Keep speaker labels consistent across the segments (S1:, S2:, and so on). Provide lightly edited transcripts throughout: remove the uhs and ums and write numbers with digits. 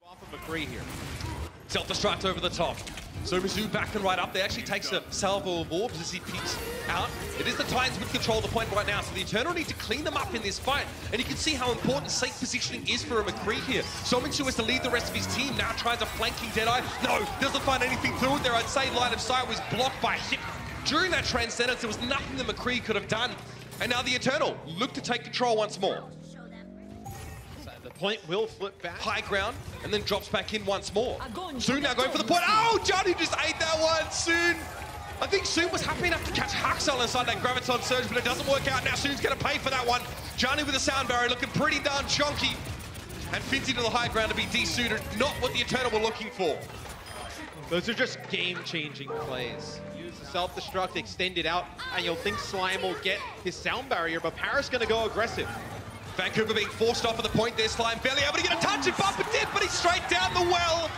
S1: Off of McCree here.
S2: Self-destruct over the top. So Mizzou back and right up there, actually takes a salvo of orbs as he peeks out. It is the Titans with control of the point right now, so the Eternal need to clean them up in this fight. And you can see how important safe positioning is for a McCree here. So Mizzou has to lead the rest of his team, now tries a flanking Deadeye. No, doesn't find anything through it there. I'd say line of sight was blocked by Hip. During that Transcendence, there was nothing that McCree could have done. And now the Eternal look to take control once more.
S1: The point will flip back.
S2: High ground, and then drops back in once more. Soon now going for the point. Oh, Johnny just ate that one. Soon. I think Soon was happy enough to catch Haxel inside that Graviton Surge, but it doesn't work out. Now Soon's going to pay for that one. Johnny with a sound barrier looking pretty darn chunky. And Finty to the high ground to be de-suited. Not what the Eternal were looking for.
S1: Those are just game-changing plays. Use the self-destruct, extend it out, and you'll think Slime will get his sound barrier, but Paris going to go aggressive.
S2: Vancouver being forced off at the point there. Slime barely able to get a touch. It Bumper did, but he's straight down the well.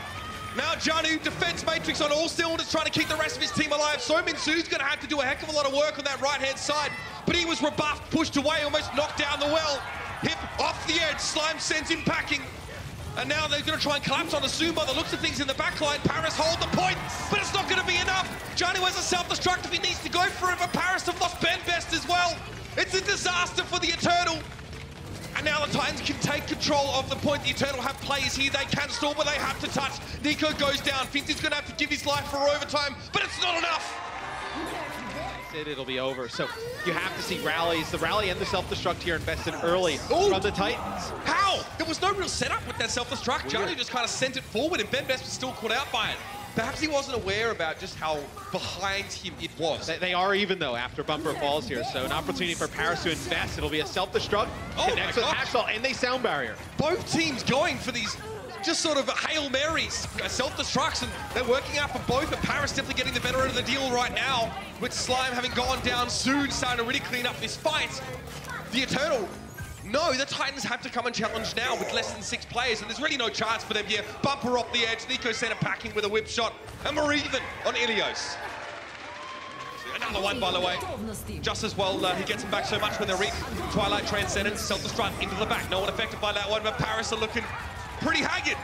S2: Now Janu, defense matrix on all cylinders, trying to keep the rest of his team alive. So Minsu's going to have to do a heck of a lot of work on that right-hand side. But he was rebuffed, pushed away, almost knocked down the well. Hip off the edge. Slime sends him packing. And now they're going to try and collapse on the Zoom by the looks of things in the backline. Paris hold the point, but it's not going to be enough. Janu has a self-destruct if he needs to go for it, but Paris have lost Ben Best as well. It's a disaster for the Eternal. And now the Titans can take control of the point. The Eternal have players here. They can stall, but they have to touch. Nico goes down. Finty's going to have to give his life for overtime, but it's not enough.
S1: I said it'll be over. So you have to see rallies. The rally and the self-destruct here invested early from the Titans.
S2: How? There was no real setup with that self-destruct. Johnny just kind of sent it forward, and Ben Best was still caught out by it. Perhaps he wasn't aware about just how behind him it was.
S1: They are even, though, after Bumper falls here. So an opportunity for Paris to invest. It'll be a self-destruct. Connects with Haxel, and they sound barrier.
S2: Both teams going for these just sort of Hail Marys, self-destructs, and they're working out for both, but Paris definitely getting the better end of the deal right now, with Slime having gone down soon, starting to really clean up this fight. The Eternal, no, the Titans have to come and challenge now with less than 6 players, and there's really no chance for them here. Bumper off the edge, Nico sent it packing with a whip shot, and we're even on Ilios. Another one, by the way. Just as well, he gets him back so much when they're reading Twilight Transcendence, self-destruct into the back. No one affected by that one, but Paris are looking pretty haggard.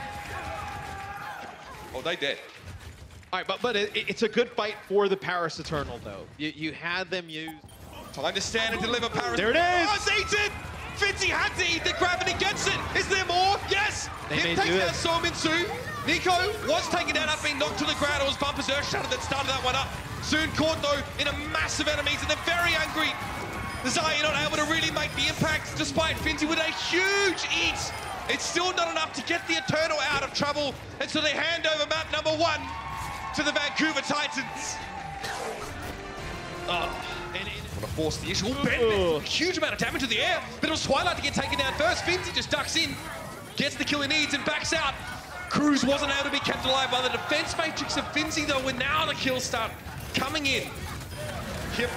S2: Oh, they dead.
S1: All right, but it's a good fight for the Paris Eternal, though. You had them use...
S2: Time to stand and deliver Paris.
S1: There it is!
S2: Oh, it's eaten! Finty had to eat the Gravity gets it. Is there more? Yes! Him taking down Sominsu. Nico was taken down after being knocked to the ground. It was Bumper's Earth Shatter that started that one up. Soon caught, though, in a massive enemies, and they're very angry. The Zaya not able to really make the impact, despite Finty with a huge eat. It's still not enough to get the Eternal out of trouble, and so they hand over map number 1 to the Vancouver Titans. Want to force the issue. Ben, huge amount of damage in the air, but it was Twilight to get taken down first. Finty just ducks in, gets the kill he needs, and backs out. Cruz wasn't able to be kept alive by the defense matrix of Finzy, though, when now the kills start coming in. Kip,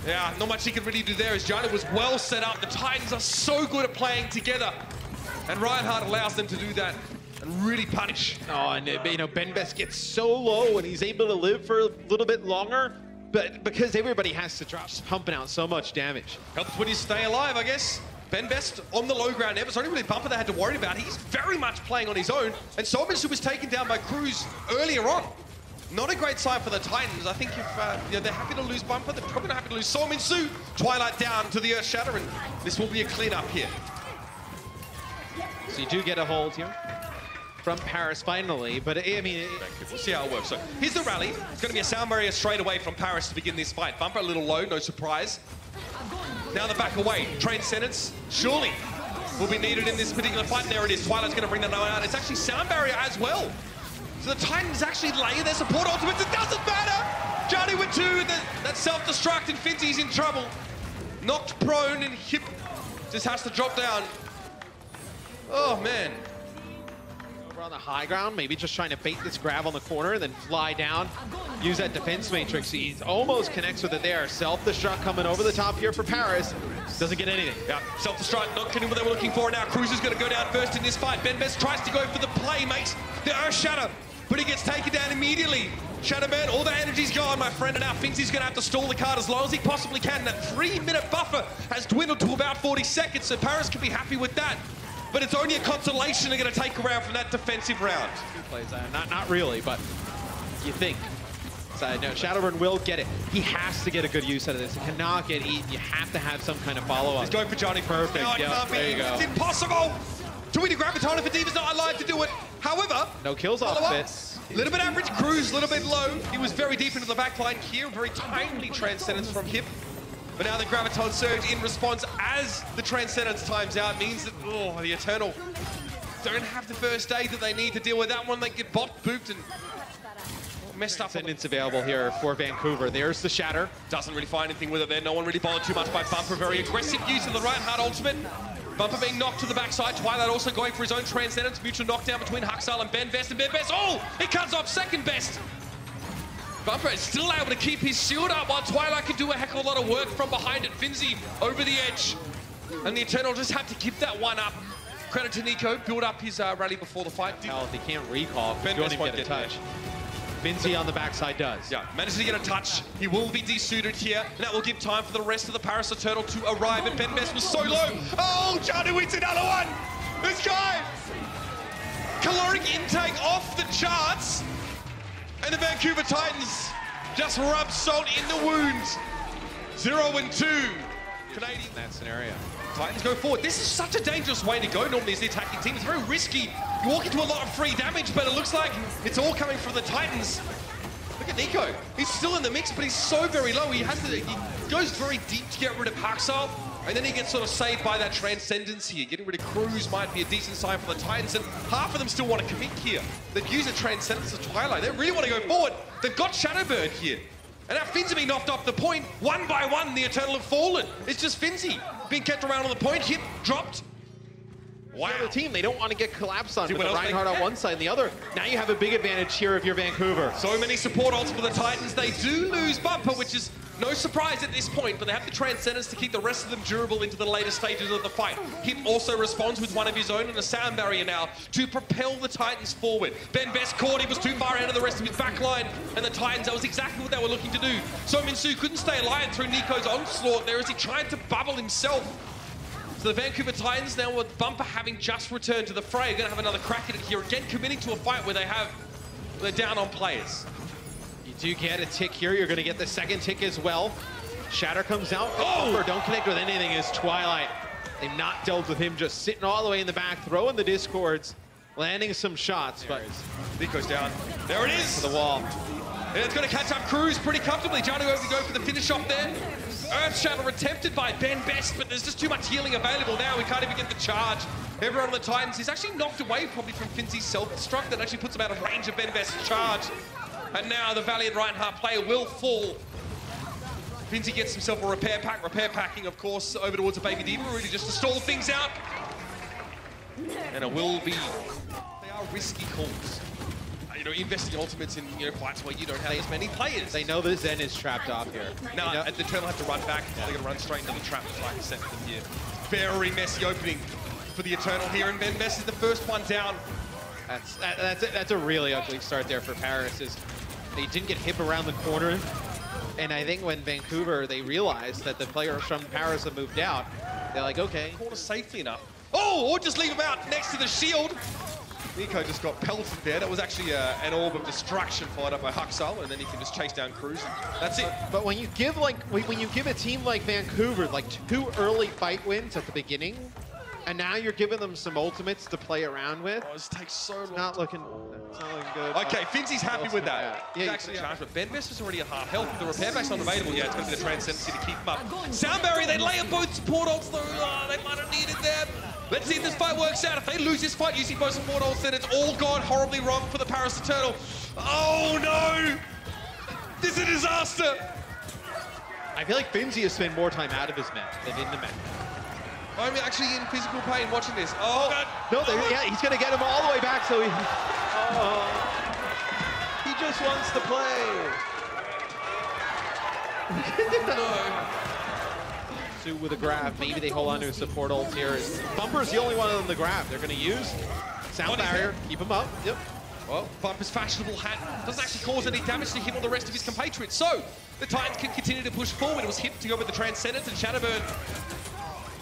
S2: yeah, not much he can really do there, as Jonah was well set up. The Titans are so good at playing together, and Reinhardt allows them to do that and really punish.
S1: Oh, and you know, Ben Best gets so low, and he's able to live for a little bit longer. But because everybody has to drop, pumping out so much damage.
S2: Helps when you stay alive, I guess. Ben Best on the low ground. It's only really Bumper they had to worry about. He's very much playing on his own. And Sominsu was taken down by Cruz earlier on. Not a great sign for the Titans. I think if they're happy to lose Bumper, they're probably not happy to lose Sominsu. Twilight down to the Earth Shatter, and this will be a cleanup here.
S1: So you do get a hold here from Paris finally, but I mean...
S2: We'll see how it works. So here's the rally. It's going to be a sound barrier straight away from Paris to begin this fight. Bumper a little low, no surprise. Now the back away. Transcendence, surely, will be needed in this particular fight. There it is. Twilight's going to bring that one out. It's actually sound barrier as well. So the Titans actually lay their support ultimates. It doesn't matter! Johnny with 2, that self-destruct, and Finty's in trouble. Knocked prone, and Hip just has to drop down. Oh, man.
S1: On the high ground, maybe just trying to bait this grab on the corner, then fly down, use that defense matrix. He almost connects with it there. Self-destruct coming over the top here for Paris. Doesn't get anything.
S2: Yeah, self-destruct not getting what they were looking for. Now Cruz is going to go down first in this fight. Ben Best tries to go for the play, makes the Earth Shatter, but he gets taken down immediately. Shadowman, all the energy's gone, my friend, and now Finzy's going to have to stall the card as long as he possibly can. That 3-minute buffer has dwindled to about 40 seconds, so Paris can be happy with that. but it's only a consolation they're going to take around from that defensive round.
S1: He plays that. Not really, but you think. So, no, Shadowburn will get it. He has to get a good use out of this. It cannot get eaten. You have to have some kind of follow-up.
S2: He's going for Johnny.
S1: Perfect.
S2: No,
S1: Yep, there you go.
S2: It's impossible. Too many Graviton for Diva's not alive to do it. However,
S1: no kills off bits.
S2: A little bit average, Cruz, a little bit low. He was very deep into the backline here. Very timely Transcendence from him. But now the Graviton Surge in response as the Transcendence times out means that, oh, the Eternal don't have the first aid that they need to deal with that one. They get bot booped and messed up.
S1: Transcendence available here for Vancouver. There's the Shatter.
S2: Doesn't really find anything with it there. No one really bothered too much by Bumper. Very aggressive use of the right-hand ultimate. Bumper being knocked to the backside. Twilight also going for his own Transcendence. Mutual knockdown between Huxal and Ben Best. And Ben Best, oh! He cuts off second best. Bumper is still able to keep his shield up while Twilight can do a heck of a lot of work from behind it. Finzi over the edge. And the Eternal just had to give that one up. Credit to Nico. Build up his rally before the fight.
S1: Hell, if he can't recall,
S2: Ben Best won't get a touch.
S1: Finzi on the backside does.
S2: Yeah, manages to get a touch. He will be desuited here, and that will give time for the rest of the Paris Eternal to arrive, and Ben Best was so low. Oh, Janu eats another one! This guy! Caloric intake off the charts, and the Vancouver Titans just rub salt in the wounds. 0-2. Canadian.
S1: In that scenario.
S2: Titans go forward. This is such a dangerous way to go normally as the attacking team. It's very risky. You walk into a lot of free damage, but it looks like it's all coming from the Titans. Look at Nico. He's still in the mix, but he's so very low. He goes very deep to get rid of Huxal, and then he gets sort of saved by that Transcendence here. Getting rid of Cruz might be a decent sign for the Titans, and half of them still want to commit here. They've used a Transcendence of Twilight. They really want to go forward. They've got Shadowbird here. And now Finzi being knocked off the point. One by one, the Eternal have fallen. It's just Finzi being kept around on the point. Hit, dropped.
S1: Wow. The other team, they don't want to get collapsed on with the Reinhardt on one side and the other. Now you have a big advantage here if you're Vancouver.
S2: So many support ults for the Titans. They do lose Bumper, which is no surprise at this point, but they have the Transcendence to keep the rest of them durable into the later stages of the fight. Hip also responds with one of his own and a sound barrier now to propel the Titans forward. Ben Best caught, he was too far ahead of the rest of his backline, and the Titans, that was exactly what they were looking to do. So Minsu couldn't stay alive through Nico's onslaught there as he tried to bubble himself. So the Vancouver Titans, now with Bumper having just returned to the fray, are going to have another crack at it here, again committing to a fight where they're down on players.
S1: You do get a tick here. You're going to get the second tick as well. Shatter comes out. Oh! Don't connect with anything is Twilight. They've not dealt with him just sitting all the way in the back, throwing the discords, landing some shots. But
S2: Nico's down. There it is!
S1: To the wall.
S2: And it's going to catch up Cruz pretty comfortably. Johnny over to go for the finish off there. Earth Shatter attempted by Ben Best, but there's just too much healing available now. We can't even get the charge. Everyone on the Titans is actually knocked away probably from Finzi's self-destruct. That actually puts him out of range of Ben Best's charge. And now the Valiant Reinhardt player will fall. Finzi gets himself a repair pack. Repair packing, of course, over towards a Baby Diva, really just to stall things out. And it will be... They are risky calls. You know, investing ultimates in fights where you don't have as many players.
S1: They know that Zen is trapped off here.
S2: No, the Eternal have to run back. They're going to run straight into the trap, like I said to them here. Very messy opening for the Eternal here, and Ben Best is the first one down.
S1: That's a really ugly start there for Paris. They didn't get hip around the corner, and I think when Vancouver, they realized that the players from Paris have moved out, they're like, okay.
S2: Corner safely enough. Oh, or just leave him out next to the shield. Nico just got pelted there. That was actually an orb of destruction followed up by Huxal, and then he can just chase down Cruz. That's it.
S1: But when you give when you give a team like Vancouver like 2 early fight wins at the beginning, and now you're giving them some ultimates to play around with.
S2: Oh, this takes so long.
S1: It's not looking good.
S2: Okay, Finzi's happy with that.
S1: Yeah,
S2: he's actually charged, but Ben Best is already at half health. The repair back's not available yet. It's going to be the Transcendence to keep him up. Sound barrier, they lay up both support ults though. Oh, they might have needed them. Let's see if this fight works out. If they lose this fight using both support ults, then it's all gone horribly wrong for the Paris Eternal. Oh no! This is a disaster!
S1: I feel like Finzi has spent more time out of his map than in the map.
S2: I'm actually in physical pain watching this. Oh, God.
S1: No, yeah, he's going to get him all the way back, so he just wants to play.
S2: No.
S1: Sue with a grab. Maybe they hold on to a support ult here. Bumper's the only one on the grab. They're going to use sound barrier. Keep him up. Yep.
S2: Well, Bumper's fashionable hat doesn't actually cause any damage to him or the rest of his compatriots. So the Titans can continue to push forward. It was him to go with the Transcendence and Shadowbird.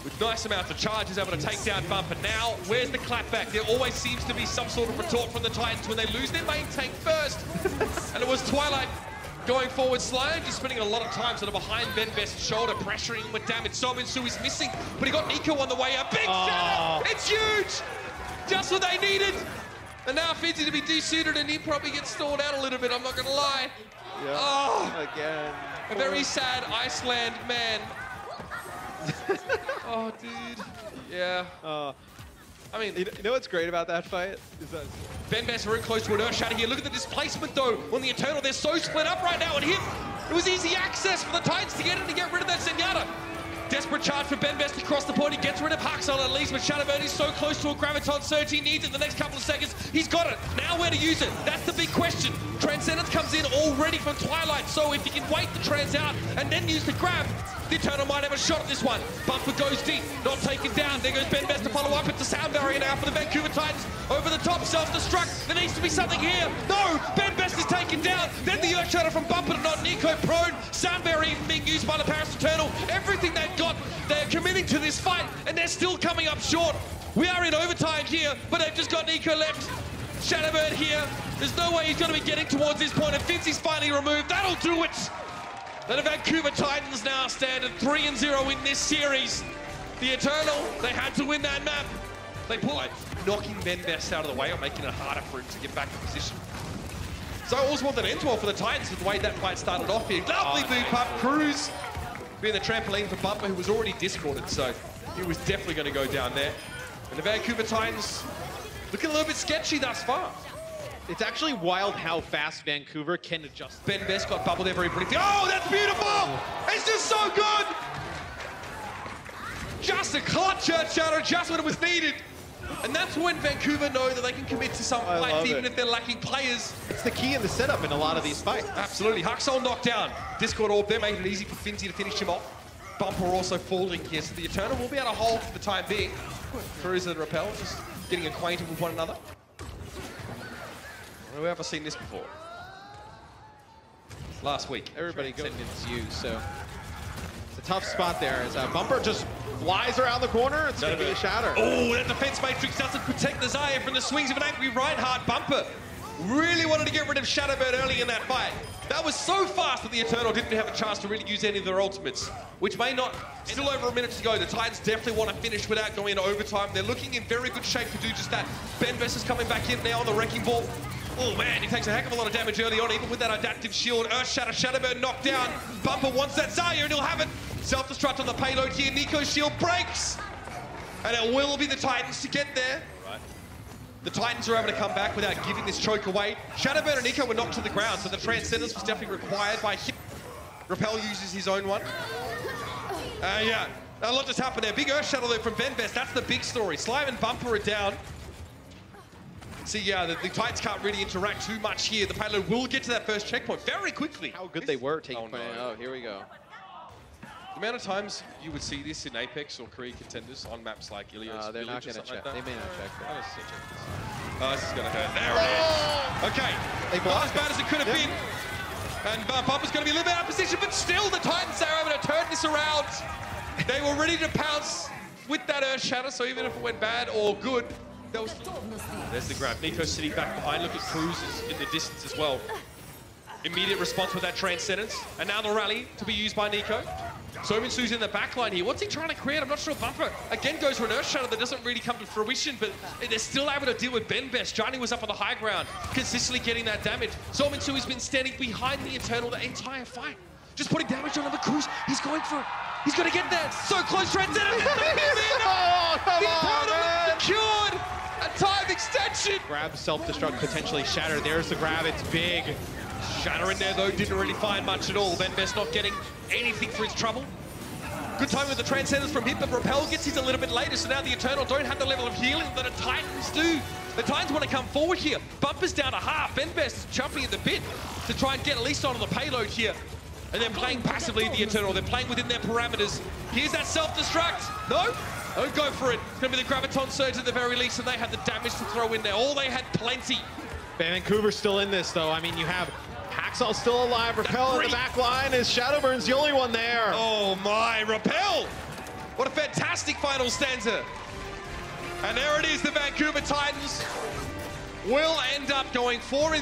S2: with nice amounts of charges, able to take down Bumper. Now, where's the clapback? There always seems to be some sort of retort from the Titans when they lose their main tank first. And it was Twilight going forward. Slime just spending a lot of time sort of behind Benbest's shoulder, pressuring him with damage. Sominsu is missing, but he got Nico on the way up. Big shatter! It's huge! Just what they needed. And now Fizzy to be desuited, and he probably gets stalled out a little bit, I'm not gonna lie.
S1: Yep.
S2: Oh,
S1: again.
S2: A very sad Iceland man. Oh, dude. Yeah. I mean,
S1: you know what's great about that fight? Is that
S2: Benbest very close to an Earth Shatter here. Look at the displacement, though, on the Eternal. They're so split up right now, and him, it was easy access for the Titans to get in and get rid of that Zenyatta. Desperate charge for Benbest to cross the point. He gets rid of Haxel at least, but Shadowburn is so close to a Graviton Surge. He needs it the next couple of seconds. He's got it. Now where to use it? That's the big question. Transcendence comes in already from Twilight, so if he can wait the trans out and then use the grab, the Eternal might have a shot at this one. Bumper goes deep, not taken down. There goes Benbest to follow up. It's a sound barrier now for the Vancouver Titans. Over the top, self-destruct. There needs to be something here. No, Benbest is taken down. Then the Earth Shatter from Bumper to not Nico prone. Sound barrier even being used by the Paris Eternal. Everything they've got, they're committing to this fight, and they're still coming up short. We are in overtime here, but they've just got Nico left. Shadowbird here. There's no way he's going to be getting towards this point, and Fizzy's finally removed. That'll do it. And the Vancouver Titans now stand at 3-0 in this series. The Eternal, they had to win that map. They pull it, knocking Benbest out of the way or making it harder for him to get back in position. So I always want that end well for the Titans with the way that fight started off here. Lovely boot up, Cruz being the trampoline for Bumper, who was already discorded, so he was definitely going to go down there. And the Vancouver Titans looking a little bit sketchy thus far.
S1: It's actually wild how fast Vancouver can adjust.
S2: Benbest got bubbled there very briefly. Oh, that's beautiful! It's just so good! Just a clutch Earth Shatter, just when it was needed. And that's when Vancouver know that they can commit to some fights, even if they're lacking players.
S1: It's the key in the setup in a lot of these fights.
S2: Absolutely. Haxel knocked down. Discord Orb there, making it easy for Finzy to finish him off. Bumper also falling here, so the Eternal will be able to hold for the time being. Cruz and Rappel just getting acquainted with one another. Have we ever seen this before? Last week.
S1: Everybody goes into you, so it's a tough spot there. As Bumper just flies around the corner, it's going to be a shatter.
S2: Oh, that defense matrix doesn't protect the Zaya from the swings of an angry Reinhardt. Bumper really wanted to get rid of Shadowbird early in that fight. That was so fast that the Eternal didn't have a chance to really use any of their ultimates, which may not. Still over a minute to go. The Titans definitely want to finish without going into overtime. They're looking in very good shape to do just that. Benbest is coming back in now on the Wrecking Ball. Oh man, he takes a heck of a lot of damage early on, even with that adaptive shield. Earth Shatter, Shadowbird knocked down. Bumper wants that Zaya and he'll have it. Self-destruct on the payload here. Nico's shield breaks. And it will be the Titans to get there. Right. The Titans are able to come back without giving this choke away. Shadowbird and Nico were knocked to the ground, so the Transcendence was definitely required by him. Rappel uses his own one. Yeah, a lot just happened there. Big Earth Shatter though from Benbest. That's the big story. Slime and Bumper are down. See, yeah, the Titans can't really interact too much here. The payload will get to that first checkpoint very quickly.
S1: How good they were taking point. Oh, here we go.
S2: The amount of times you would see this in Apex or career contenders on maps like Ilios.
S1: They're not going to check. Like they may not check.
S2: Oh, this is going to hurt. There it is. Okay. Not as bad as it could have been. And Bumper's going to be a little bit out of position, but still the Titans are able to turn this around. They were ready to pounce with that Earth Shatter, so even if it went bad or good, there's the grab. Nico sitting back behind. Look at Cruz in the distance as well. Immediate response with that Transcendence. And now the rally to be used by Nico. Sominsu's in the back line here. What's he trying to create? I'm not sure. Bumper again goes for an Earth Shatter that doesn't really come to fruition, but they're still able to deal with Benbest. Johnny was up on the high ground, consistently getting that damage. Sominsu has been standing behind the Eternal the entire fight. Just putting damage on him. Cruz, he's going for it. He's going to get there. So close, Transcendence.
S1: Oh, come on, man.
S2: Secured. A time extension.
S1: Grab, self-destruct, potentially shatter. There's the grab. It's big.
S2: Shatter in there, though, didn't really find much at all. Benbest not getting anything for his trouble. Good time with the Transcendence from him, but Rappel gets his a little bit later, so now the Eternal don't have the level of healing that the Titans do. The Titans want to come forward here. Bumper's down to half. Benbest is jumping at the bit to try and get at least onto the payload here. And they're playing passively, the Eternal. They're playing within their parameters. Here's that self-destruct. No? Don't go for it. It's going to be the Graviton Surge at the very least, and they had the damage to throw in there. All they had plenty.
S1: Vancouver's still in this, though. I mean, you have Haxel still alive. Rappel in the back line. Is Shadowburn's the only one there.
S2: Oh, my. Rappel. What a fantastic final stanza. And there it is, the Vancouver Titans will end up going 4-0.